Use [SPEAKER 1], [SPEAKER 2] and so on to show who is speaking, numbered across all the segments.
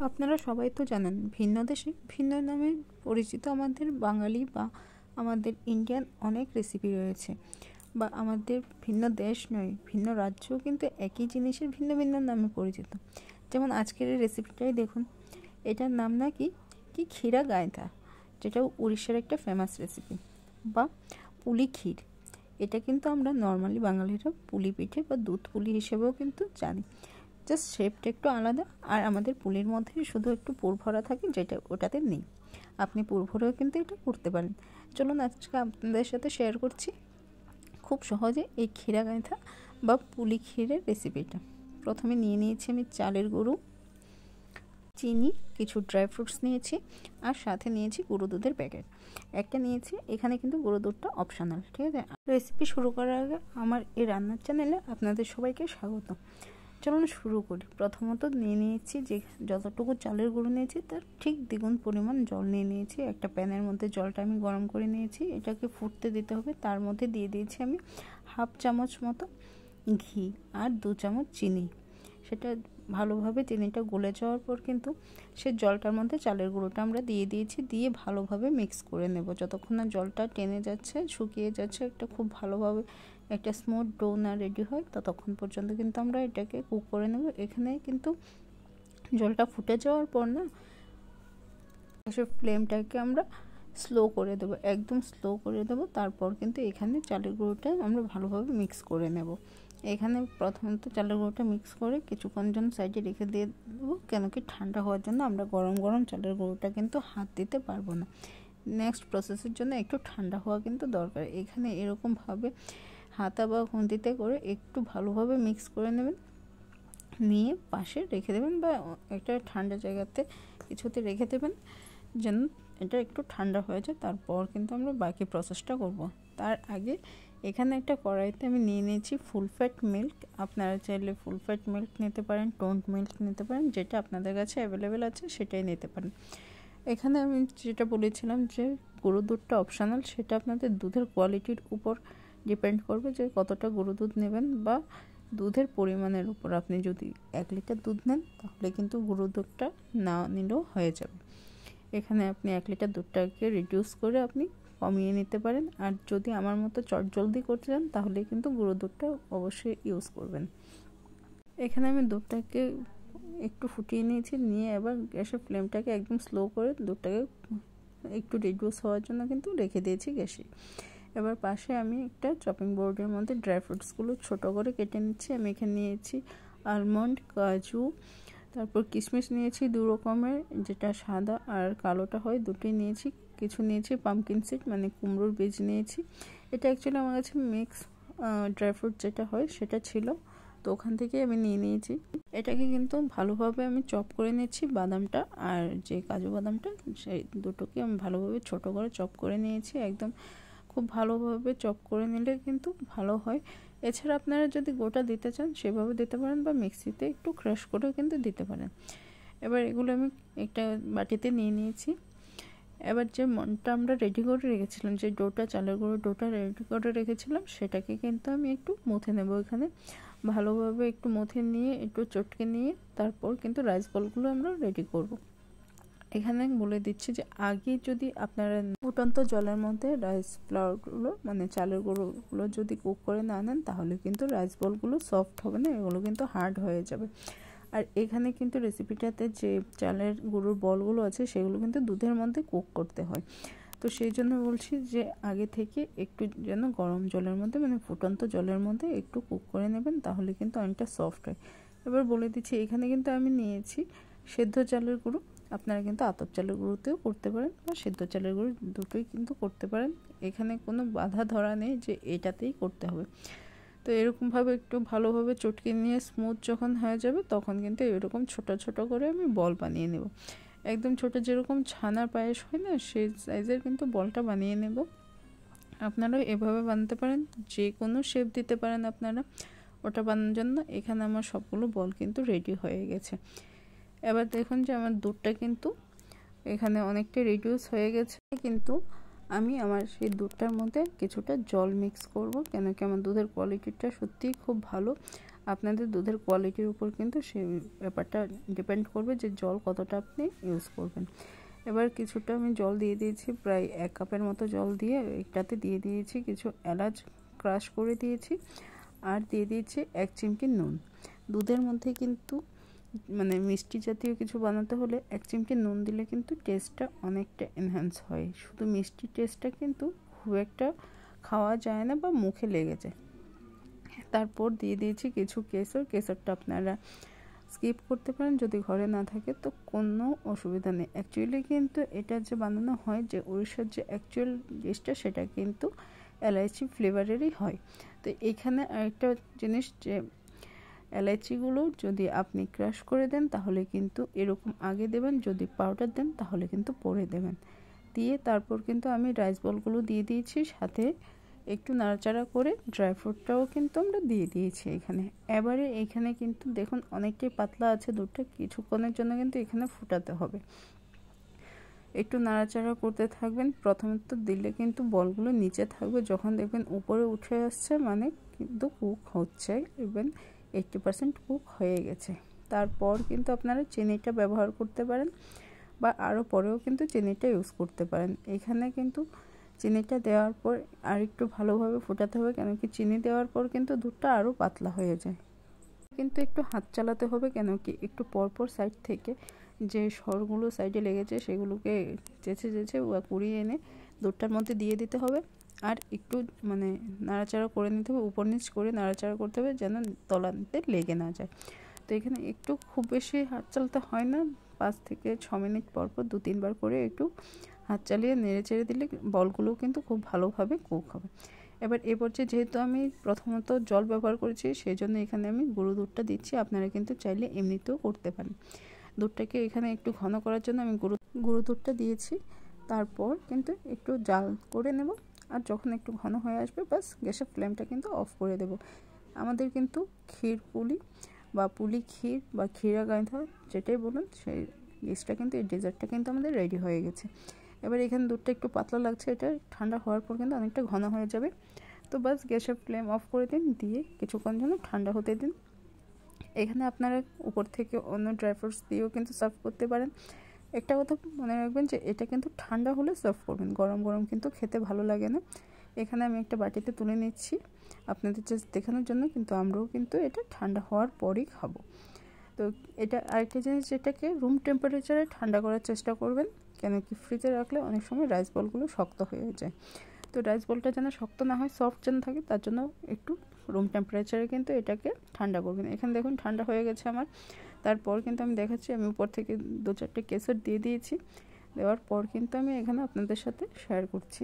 [SPEAKER 1] আপনারা সবাই তো জানেন ভিন্ন দেশে ভিন্ন নামে পরিচিত আমাদের বাঙালি বা আমাদের ইন্ডিয়ান অনেক রেসিপি রয়েছে, বা আমাদের ভিন্ন দেশ নয় ভিন্ন রাজ্যও কিন্তু একই জিনিসের ভিন্ন ভিন্ন নামে পরিচিত। যেমন আজকের এই রেসিপিটাই দেখুন, এটার নাম নাকি কি ক্ষীরা গায়তা, যেটা উড়িষ্যার একটা ফেমাস রেসিপি, বা পুলি ক্ষীর। এটা কিন্তু আমরা নর্মালি বাঙালিরা পুলি পিঠে বা দুধ পুলি হিসেবেও কিন্তু জানি, জাস্ট শেপটা একটু আলাদা। আর আমাদের পুলির মধ্যে শুধু একটু পুর ভরা থাকে, যেটা ওটাতে নেই। আপনি পুর ভরেও কিন্তু এটা করতে পারেন। চলুন আজকে আপনাদের সাথে শেয়ার করছি খুব সহজে এই ক্ষীরা গাঁথা বা পুলি ক্ষীরের রেসিপিটা। প্রথমে নিয়ে নিয়েছি আমি চালের গুঁড়ো, চিনি, কিছু ড্রাই ফ্রুটস নিয়েছি, আর সাথে নিয়েছি গুঁড়ো দুধের প্যাকেট একটা নিয়েছি। এখানে কিন্তু গুঁড়ো দুধটা অপশনাল, ঠিক আছে। রেসিপি শুরু করার আগে আমার এই রান্নার চ্যানেলে আপনাদের সবাইকে স্বাগত। চলুন শুরু করি। প্রথমত নিয়ে নিয়েছি যে যতটুকু চালের গুঁড়ো নিয়েছি তার ঠিক দ্বিগুণ পরিমাণ জল নিয়ে নিয়েছি। একটা প্যানের মধ্যে জলটা আমি গরম করে নিয়েছি, এটাকে ফুটতে দিতে হবে। তার মধ্যে দিয়ে দিয়েছি আমি হাফ চামচ মতো ঘি আর 2 চামচ চিনি। সেটা ভালোভাবে চিনিটা গলে যাওয়ার পর কিন্তু সে জলটার মধ্যে চালের গুঁড়োটা আমরা দিয়ে দিয়েছি, দিয়ে ভালোভাবে মিক্স করে নেব। যতক্ষণ না জলটা টেনে যাচ্ছে, শুকিয়ে যাচ্ছে, একটা খুব ভালোভাবে একটা স্মুথ ডো না রেডি হয়, ততক্ষণ পর্যন্ত কিন্তু আমরা এটাকে কুক করে নেব। এখানে কিন্তু জলটা ফুটে যাওয়ার পর না গ্যাসের ফ্লেমটাকে আমরা স্লো করে দেবো, একদম স্লো করে দেবো। তারপর কিন্তু এখানে চালের গুঁড়োটা আমরা ভালোভাবে মিক্স করে নেব। এখানে প্রথমত চালের গুঁড়োটা মিক্স করে কিছুক্ষণ জন্য সাইডে রেখে দিয়ে দেবো, কেন কি ঠান্ডা হওয়ার জন্য আমরা গরম গরম চালের গুঁড়োটা কিন্তু হাত দিতে পারবো না। নেক্সট প্রসেসের জন্য একটু ঠান্ডা হওয়া কিন্তু দরকার। এখানে এরকমভাবে হাতা বা খুন্তিতে করে একটু ভালোভাবে মিক্স করে নেবেন, নিয়ে পাশে রেখে দেবেন বা একটা ঠান্ডা জায়গাতে কিছুতে রেখে দেবেন, যেন এটা একটু ঠান্ডা হয়ে যায়। তারপর কিন্তু আমরা বাকি প্রসেসটা করব। তার আগে এখানে একটা কড়াইতে আমি নিয়ে নিয়েছি ফুল ফ্যাট মিল্ক। আপনারা চাইলে ফুল ফ্যাট মিল্ক নিতে পারেন, টোন্ড মিল্ক নিতে পারেন, যেটা আপনাদের কাছে অ্যাভেলেবেল আছে সেটাই নিতে পারেন। এখানে আমি যেটা বলেছিলাম যে গুঁড়ো দুধটা অপশনাল, সেটা আপনাদের দুধের কোয়ালিটির উপর ডিপেন্ড করবে যে কতটা গুঁড়ো দুধ নেবেন বা দুধের পরিমাণের উপর। আপনি যদি 1 লিটার দুধ নেন তাহলে কিন্তু গুঁড়ো দুধটা না নিলেও হয়ে যাবে। এখানে আপনি 1 লিটার দুধটাকে রিডিউস করে আপনি কমিয়ে নিতে পারেন। আর যদি আমার মতো চটজলদি করতে চান তাহলে কিন্তু গুঁড়ো দুধটা অবশ্যই ইউজ করবেন। এখানে আমি দুধটাকে একটু ফুটিয়ে নিয়েছি, নিয়ে এবার গ্যাসের ফ্লেমটাকে একদম স্লো করে দুধটাকে একটু রিডিউস হওয়ার জন্য কিন্তু রেখে দিয়েছি গ্যাসে। এবার পাশে আমি একটা চপিং বোর্ডের মধ্যে ড্রাই ফ্রুটসগুলো ছোটো করে কেটে নিচ্ছি। আমি এখানে নিয়েছি আলমন্ড, কাজু, তারপর কিশমিশ নিয়েছি 2 রকমের, যেটা সাদা আর কালোটা হয়, দুটোই নিয়েছি। কিছু নিয়েছি পামকিন সিড মানে কুমড়োর বীজ নিয়েছি। এটা অ্যাকচুয়ালি আমার কাছে মিক্স ড্রাই ফ্রুট যেটা হয় সেটা ছিল, তো ওখান থেকে আমি নিয়ে নিয়েছি। এটাকে কিন্তু ভালোভাবে আমি চপ করে নিচ্ছি, বাদামটা আর যে কাজু বাদামটা সেই দুটোকে আমি ভালোভাবে ছোট করে চপ করে নিয়েছি। একদম খুব ভালোভাবে চপ করে নিলে কিন্তু ভালো হয়। এছাড়া আপনারা যদি গোটা দিতে চান সেভাবে দিতে পারেন, বা মিক্সিতে একটু ক্রাশ করেও কিন্তু দিতে পারেন। এবার এগুলো আমি একটা বাটিতে নিয়ে নিয়েছি। এবার যে মনটা আমরা রেডি করে রেখেছিলাম, যে ডোটা চালের গুঁড়ো ডোটা রেডি করে রেখেছিলাম, সেটাকে কিন্তু আমি একটু মুথে নেব। এখানে ভালোভাবে একটু মুথে নিয়ে একটু চটকে নিয়ে তারপর কিন্তু রাইস বলগুলো আমরা রেডি করব। এখানে বলে দিচ্ছি যে আগে যদি আপনারা ফুটন্ত জলের মধ্যে রাইস ফ্লাওয়ারগুলো মানে চালের গুঁড়োগুলো যদি কুক করে না নেন তাহলে কিন্তু রাইস বলগুলো সফট হবে না, এগুলো কিন্তু হার্ড হয়ে যাবে। আর এখানে কিন্তু রেসিপিটাতে যে চালের গুঁড়োর বলগুলো আছে সেগুলো কিন্তু দুধের মধ্যে কুক করতে হয়, তো সেই জন্য বলছি যে আগে থেকে একটু যেন গরম জলের মধ্যে মানে ফুটন্ত জলের মধ্যে একটু কুক করে নেবেন, তাহলে কিন্তু অনেকটা সফট হয়। এবার বলে দিচ্ছি এখানে কিন্তু আমি নিয়েছি সেদ্ধ চালের গুঁড়ো। আপনারা কিন্তু আতপ চালের গুঁড়োতেও করতে পারেন বা সেদ্ধ চালের গুঁড়ো, দুটোই কিন্তু করতে পারেন। এখানে কোনো বাধা ধরা নেই যে এটাতেই করতে হবে। তো এরকমভাবে একটু ভালোভাবে চটকে নিয়ে স্মুথ যখন হয়ে যাবে তখন কিন্তু এরকম ছোট ছোট করে আমি বল বানিয়ে নেব। একদম ছোট, যেরকম ছানার পায়েস হয় না সেই সাইজের কিন্তু বলটা বানিয়ে নেব। আপনারা এভাবে বানাতে পারেন, যে কোনো শেপ দিতে পারেন আপনারা ওটা বানানোর জন্য। এখানে আমার সবগুলো বল কিন্তু রেডি হয়ে গেছে। এবার দেখুন যে আমার দুধটা কিন্তু এখানে অনেকটা রিডিউস হয়ে গেছে, কিন্তু আমি আমার সেই দুধটার মধ্যে কিছুটা জল মিক্স করব, কেন কি আমার দুধের কোয়ালিটিটা সত্যিই খুব ভালো। আপনাদের দুধের কোয়ালিটির উপর কিন্তু সেই ব্যাপারটা ডিপেন্ড করবে যে জল কতটা আপনি ইউজ করবেন। এবার কিছুটা আমি জল দিয়ে দিয়েছি, প্রায় 1 কাপের মতো জল দিয়ে এটাতে দিয়ে দিয়েছি কিছু এলাচ ক্রাশ করে দিয়েছি, আর দিয়ে দিয়েছি 1 চিমটি নুন। দুধের মধ্যে কিন্তু মানে মিষ্টি জাতীয় কিছু বানাতে হলে 1 চিমটি নুন দিলে কিন্তু টেস্টটা অনেকটা এনহ্যান্স হয়। শুধু মিষ্টি টেস্টটা কিন্তু খুব একটা খাওয়া যায় না বা মুখে লেগে যায়। তারপর দিয়ে দিয়েছি কিছু কেশর। কেশরটা আপনারা স্কিপ করতে পারেন যদি ঘরে না থাকে, তো কোনো অসুবিধা নেই। অ্যাকচুয়ালি কিন্তু এটা যে বানানো হয়, যে ওড়িশার যে অ্যাকচুয়াল ডিশটা, সেটা কিন্তু এলাইচি ফ্লেভারেরই হয়। তো এখানে আরেকটা জিনিস, যে এলাইচিগুলো যদি আপনি ক্রাশ করে দেন তাহলে কিন্তু এরকম আগে দেবেন, যদি পাউডার দেন তাহলে কিন্তু পরে দেবেন। দিয়ে তারপর কিন্তু আমি রাইস বলগুলো দিয়ে দিয়েছি, সাথে একটু নাড়াচাড়া করে ড্রাই ফ্রুটটাও কিন্তু আমরা দিয়ে দিয়েছি এখানে। এবারে এখানে কিন্তু দেখুন অনেকটাই পাতলা আছে দুধটা, কিছুক্ষণের জন্য কিন্তু এখানে ফুটাতে হবে। একটু নাড়াচাড়া করতে থাকবেন। প্রথমে তো দিলে কিন্তু বলগুলো নিচে থাকবে, যখন দেখবেন উপরে উঠে আসছে মানে কিন্তু কুক হচ্ছে, ইভেন 80% কুক হয়ে গেছে। তারপর কিন্তু আপনারা চিনিটা ব্যবহার করতে পারেন, বা আরও পরেও কিন্তু চিনিটা ইউজ করতে পারেন। এখানে কিন্তু চিনিটা দেওয়ার পর আর একটু ভালোভাবে ফোটাতে হবে, কেন কি চিনি দেওয়ার পর কিন্তু দুধটা আরও পাতলা হয়ে যায়। কিন্তু একটু হাত চালাতে হবে, কেন কি একটু পরপর সাইড থেকে যে সরগুলো সাইডে লেগেছে সেগুলোকে চেঁচে চেঁচে বা কুড়িয়ে এনে দুধটার মধ্যে দিয়ে দিতে হবে। আর একটু মানে নাড়াচাড়া করে নিতে হবে, উপর নিচ করে নাড়াচাড়া করতে হবে যেন তলাতে লেগে না যায়। তো এখানে একটু খুব বেশি হাত চালাতে হয় না, 5 থেকে 6 মিনিট পরপর 2-3 বার করে একটু হাত চালিয়ে নেড়ে চেড়ে দিলে বলগুলোও কিন্তু খুব ভালোভাবে কুক হবে। এবার এ পর্যায়ে যেহেতু আমি প্রথমত জল ব্যবহার করেছি, সেই জন্য এখানে আমি গুঁড়ো দুধটা দিচ্ছি। আপনারা কিন্তু চাইলে এমনিতেও করতে পারেন। দুধটাকে এখানে একটু ঘন করার জন্য আমি গুঁড়ো দুধটা দিয়েছি। তারপর কিন্তু একটু জাল করে নেব, আর যখন একটু ঘন হয়ে আসবে বাস গ্যাসের ফ্লেমটা কিন্তু অফ করে দেব। আমাদের কিন্তু ক্ষীর পুলি বা পুলি ক্ষীর বা ক্ষীরা গাঁথা যেটাই বলুন, সেই ডিশটা কিন্তু, এই ডেজার্টটা কিন্তু আমাদের রেডি হয়ে গেছে। এবার এখানে দুধটা একটু পাতলা লাগছে, এটা ঠান্ডা হওয়ার পর কিন্তু অনেকটা ঘন হয়ে যাবে। তো বাস গ্যাসের ফ্লেম অফ করে দিন, দিয়ে কিছুক্ষণ যেন ঠান্ডা হতে দিন। এখানে আপনারা উপর থেকে অন্য ড্রাই ফ্রুটস দিয়েও কিন্তু সার্ভ করতে পারেন। একটা কথা মনে রাখবেন যে এটা কিন্তু ঠান্ডা হলে সার্ভ করবেন, গরম গরম কিন্তু খেতে ভালো লাগে না। এখানে আমি একটা বাটিতে তুলে নিচ্ছি আপনাদের জাস্ট দেখানোর জন্য, কিন্তু আমরাও কিন্তু এটা ঠান্ডা হওয়ার পরই খাবো। তো এটা আরেকটা জিনিস, যেটাকে রুম টেম্পারেচারে ঠান্ডা করার চেষ্টা করবেন, কেন কি ফ্রিজে রাখলে অনেক সময় রাইস বলগুলো শক্ত হয়ে যায়। তো রাইস বলটা যেন শক্ত না হয়, সফট যেন থাকে, তার জন্য একটু রুম টেম্পারেচারে কিন্তু এটাকে ঠান্ডা করবেন। এখানে দেখুন ঠান্ডা হয়ে গেছে আমার। তারপর কিন্তু আমি দেখাচ্ছি, আমি উপর থেকে 2-4টে কেশর দিয়ে দিয়েছি। দেওয়ার পর কিন্তু আমি এখানে আপনাদের সাথে শেয়ার করছি।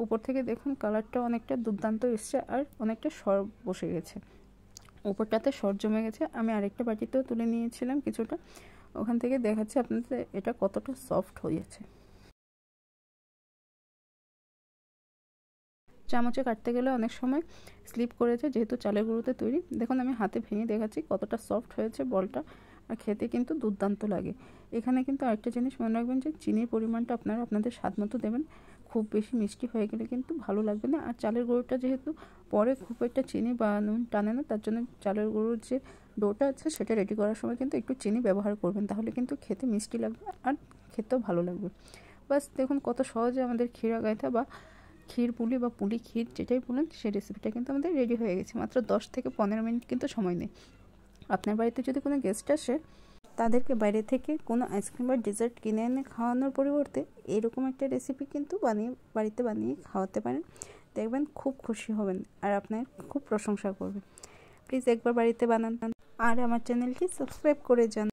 [SPEAKER 1] উপর থেকে দেখুন কালারটা অনেকটা দুর্দান্ত এসছে, আর অনেকটা সর বসে গেছে, উপরটাতে সর জমে গেছে। আমি আরেকটা বাটিতেও তুলে নিয়েছিলাম কিছুটা, ওখান থেকে দেখাচ্ছি আপনাদের এটা কতটা সফট হয়েছে। চামচে কাটতে গেলে অনেক সময় স্লিপ করেছে, যেহেতু চালের গুঁড়োতে তৈরি। দেখুন আমি হাতে ভেঙে দেখাচ্ছি কতটা সফট হয়েছে বলটা, আর খেতে কিন্তু দুর্দান্ত লাগে। এখানে কিন্তু আরেকটা জিনিস মনে রাখবেন যে চিনির পরিমাণটা আপনারা আপনাদের স্বাদ মতো দেবেন। খুব বেশি মিষ্টি হয়ে গেলে কিন্তু ভালো লাগবে না। আর চালের গুঁড়োটা যেহেতু পরে খুব একটা চিনি বা নুন টানে না, তার জন্য চালের গুঁড়োর যে ডোটা আছে সেটা রেডি করার সময় কিন্তু একটু চিনি ব্যবহার করবেন, তাহলে কিন্তু খেতে মিষ্টি লাগবে আর খেতেও ভালো লাগবে। বাস দেখুন কত সহজে আমাদের ক্ষীরা গাঁথা বা ক্ষীর পুলি বা পুলি ক্ষীর যেটাই বলেন, সেই রেসিপিটা কিন্তু আমাদের রেডি হয়ে গেছে। মাত্র 10 থেকে 15 মিনিট কিন্তু সময় নেই। আপনার বাড়িতে যদি কোনো গেস্ট আসে, তাদেরকে বাইরে থেকে কোনো আইসক্রিম বা ডেজার্ট কিনে এনে খাওয়ানোর পরিবর্তে এরকম একটা রেসিপি কিন্তু বাড়িতে বানিয়ে খাওয়াতে পারেন। দেখবেন খুব খুশি হবেন আর আপনার খুব প্রশংসা করবে। প্লিজ একবার বাড়িতে বানান, আর আমার চ্যানেলটি সাবস্ক্রাইব করে যান।